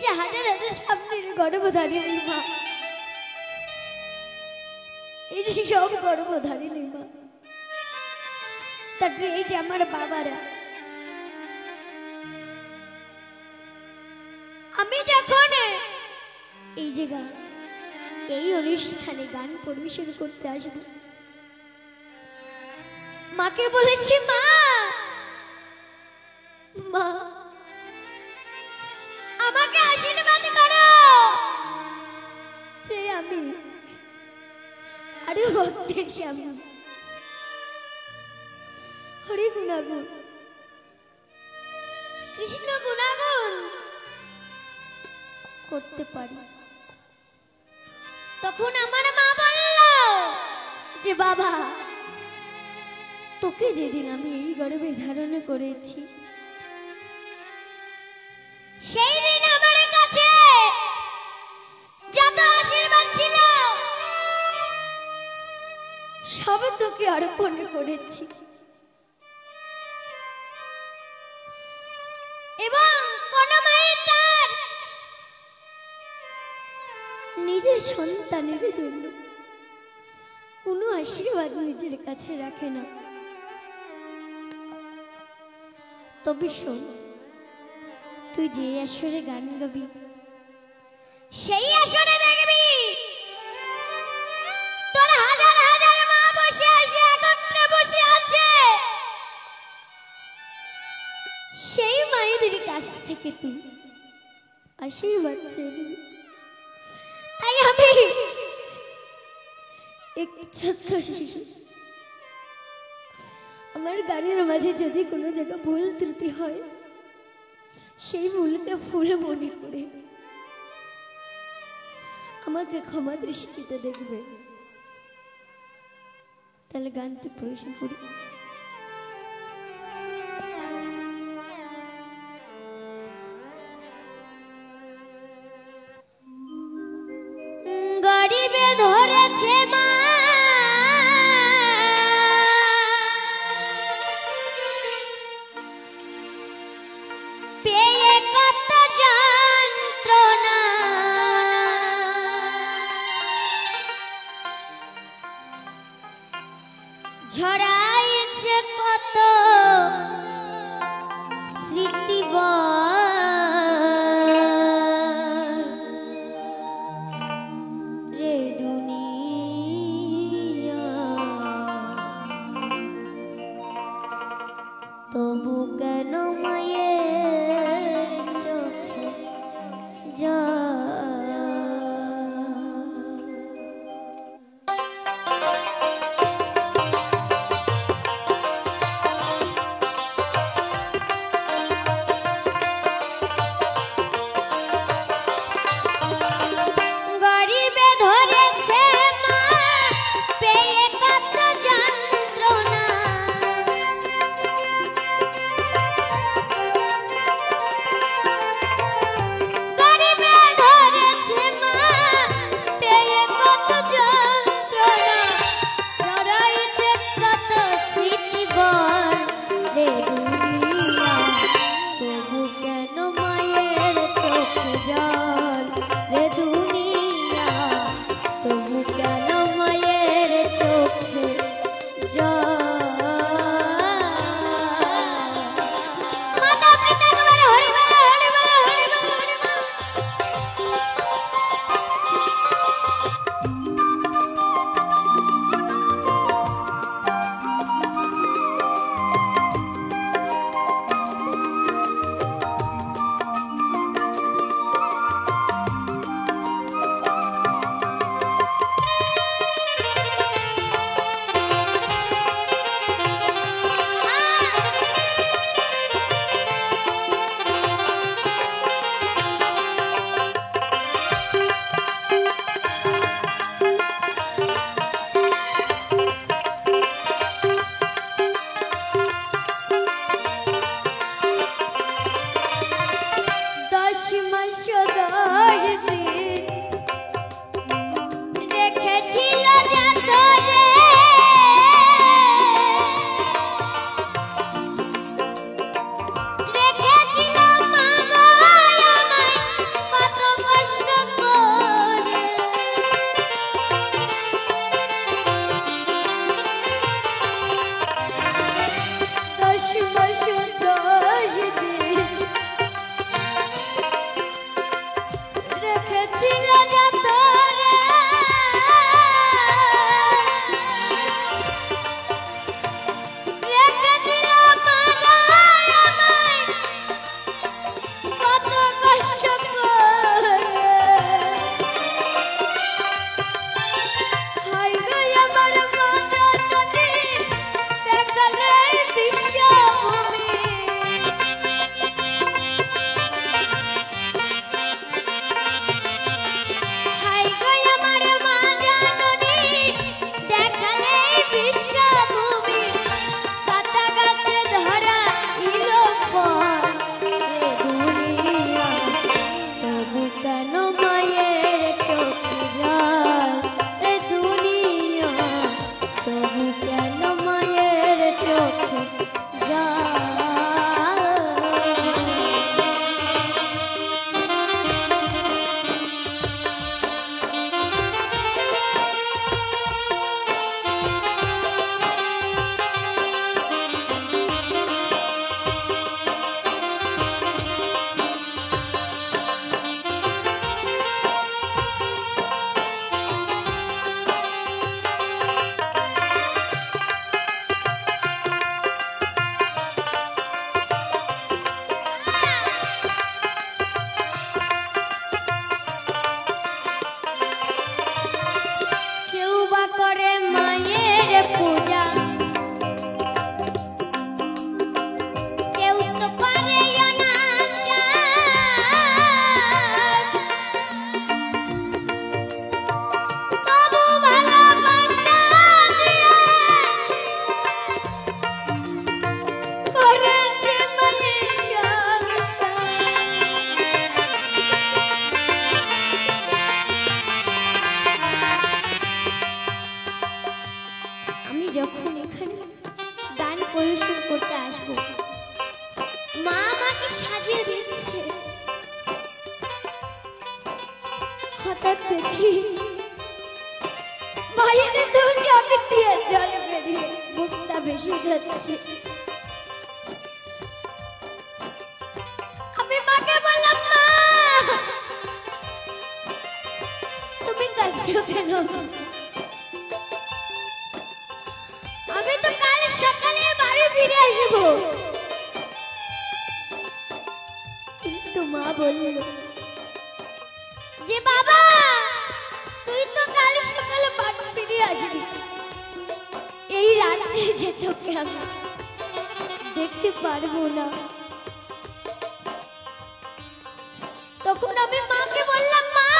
যে হাজার হাজার সামনের গর্ভধারিণী মা, এই যে সব গর্ভধারিণী মা, তারপরে এই যে আমার বাবারা, আমি যখন এই যে গান, এই অনুষ্ঠানে গান পরিবেশন করতে আসব, মাকে বলেছি মা, মা আমাকে আশীর্বাদ করো যে আমি আরো ভক্তের সামনে হরি গুণাগুণ, কৃষ্ণ গুণাগুণ করতে পারি। তখন আমার মা বলল যে বাবা, তোকে যেদিন আমি এই গর্ভে ধারণ করেছি, সেই দিন আমার কাছে যত আশীর্বাদ ছিল সব তোকে অর্পণ করেছি, এবং কোন মায়ের তার নিজের সন্তানের জন্য কোনো আশীর্বাদ নিজের কাছে রাখে না। তবে শোন, তুই যে আসরে গান গাবি, সেই আসরে দেখবি তোর হাজার হাজার মা বসে আসে, একত্রে বসে আছে, সেই মায়েদের কাছ থেকে তুই আশীর্বাদ চেয়ে নিবি। তাই আমি এক ছোট্ট শিশু, আমার গানের মাঝে যদি কোনো জায়গা ভুল ত্রুটি হয়, সেই ভুলকে ভুল মনে করে আমাকে ক্ষমা দৃষ্টিতে দেখবে। তাহলে গানটি পরিবেশন করি। গরিবে ধরেছে মা, পেয়ে কত যন্ত্রণা, ঝরাইছে কত স্মৃতি রে দুনিয়া, তবু কেন মায়ের চোখে জল? হঠাৎ দেখি মায়ের দু চোখ দিয়ে জল বেরিয়ে মুখটা ভেসে যাচ্ছে। আমি মাকে বললাম, মা তুমি কাঁদছো কেন? আমি তো কাল সকালে বাড়ি ফিরে আসবো। কিন্তু মা বলল যে বাবা তুই তো কাল সকালে বাড়ি ফিরে আসবি, এই রাতে যে তোকে আমি দেখতে পারবো না। তখন আমি মাকে বললাম, মা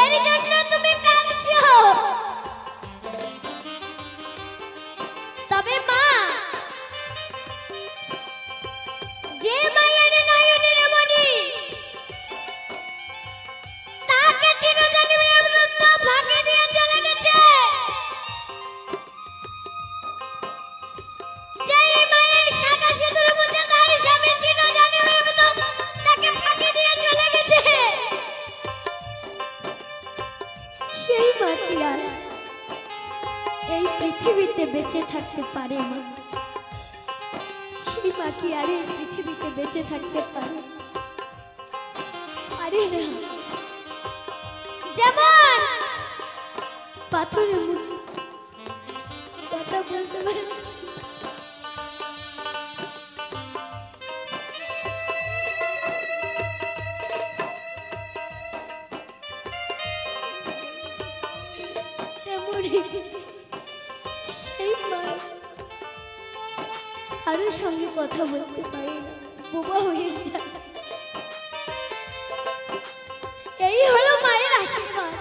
এর জন্য তুমি কাঁদছো? তবে মা যে মায়ের নয়নের মণি তাকে চিরজীবনের মতো ফাঁকি দিয়ে চলে গেছে, যে মায়ের শাখা সিঁদুর মুছে তার স্বামী চিরজীবনের মতো তাকে ফাঁকি দিয়ে চলে গেছে, সেই মা কি আর এই পৃথিবীতে বেঁচে থাকতে পারে? মা সেই মা কি আর এই পৃথিবীতে বেঁচে থাকতে পারে? আরে না, যেমন পাথরের মতো কথা বলতে পারে, সেই মা কারোর সঙ্গে কথা বলতে পারে না, বোবা হয়ে যায়। এই হলো মায়ের আশীর্বাদ।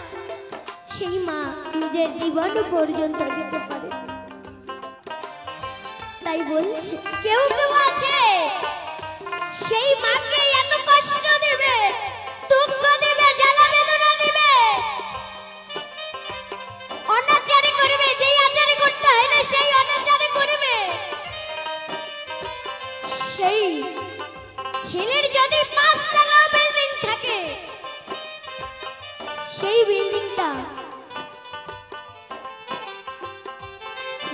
সেই মা নিজের জীবন পর্যন্ত দিতে পারে। তাই বলছে কেউ কেউ আছে সেই মাকে এত কষ্ট দেবে, দুঃখ দেবে, জ্বালা বেদনা দেবে, অনাচারে করবে, যেই আচারে করতে হয় না সেই অনাচারে করবে। সেই ছেলের যদি 5 তলা বিল্ডিং থাকে, সেই বিল্ডিংটা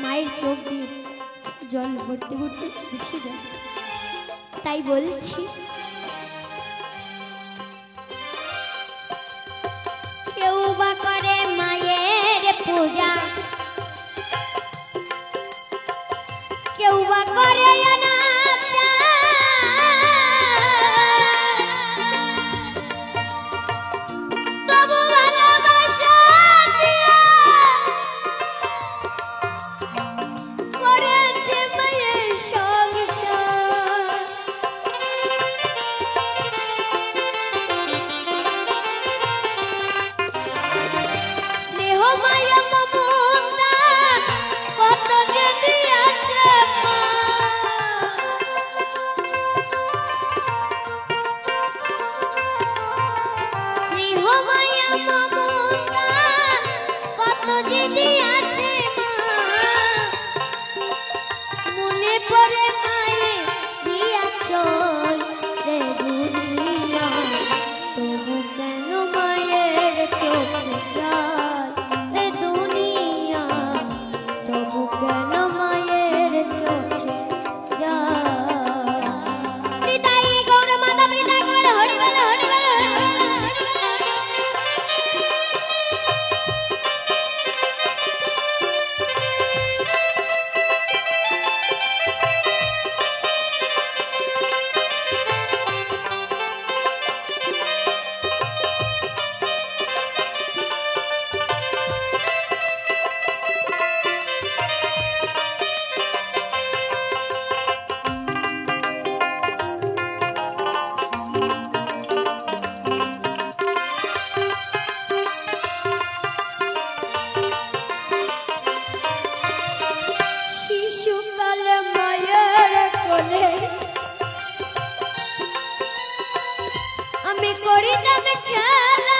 মায়ের চোখ দিয়ে জল ভরতে ভরতে ভেসে যায়। তাই বলছি কেউ বা করে মায়ের পূজা, কেউ বা করে আমি করি তবে খেলা